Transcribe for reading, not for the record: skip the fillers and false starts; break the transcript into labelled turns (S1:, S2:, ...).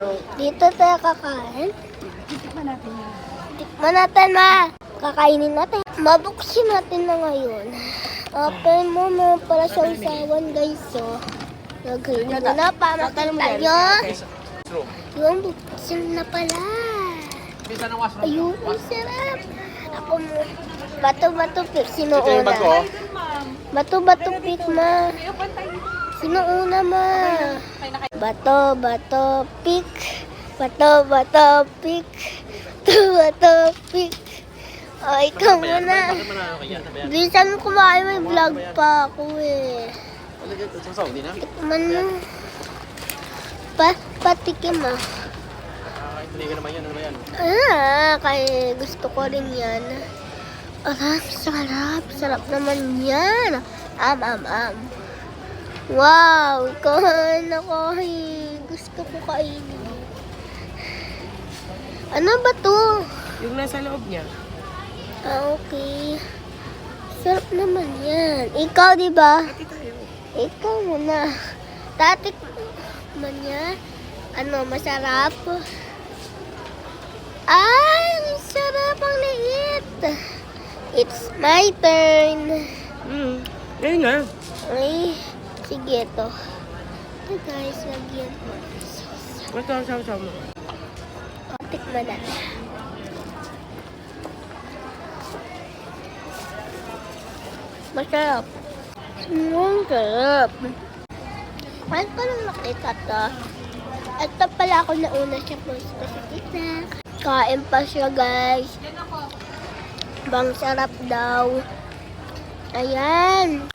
S1: Dito tayo kakain.
S2: Tikman natin yan.
S1: Tikman natin, ma. Kakainin natin. Mabuksin natin na ngayon. Open mo para sa usawan, guys. So, naghalin mo na pa. Makita nyo. Yung buksin na pala. Ayun, ang sarap. Ako mo. Bato-bato pick. Sino una? Bato-bato pick, ma. Sino una, ma? Bato-bato pick. Bato-bato pick. Bato-bato pick. O, ikaw muna. Bilisan mo kumain, may vlog pa ako eh. Tikman mo. Patikim ah.
S3: Hindi ka naman yan, ano ba yan?
S1: Kaya gusto ko rin yan. Sarap. Sarap naman yan. Wow, kain ako. Gusto ko kainin. Ano ba to?
S2: Yung nasa loob niya.
S1: Okay. Sarap naman yan. Ikaw, di ba?
S2: Ati tayo.
S1: Ikaw muna. Tatik man yan. Ano, masarap? Ay, masarap. Ang liit. It's my turn.
S2: Ayun nga.
S1: Ay, sige to. Ito guys, lagyan ko.
S2: Ito ang saw-saw mo.
S1: Tikman na. Masarap. Ang sarap. Paano ko lang nakita to? Ito pala ako nauna siya post ko sa TikTok. Kain pa siya guys. Bang sarap daw. Ayan.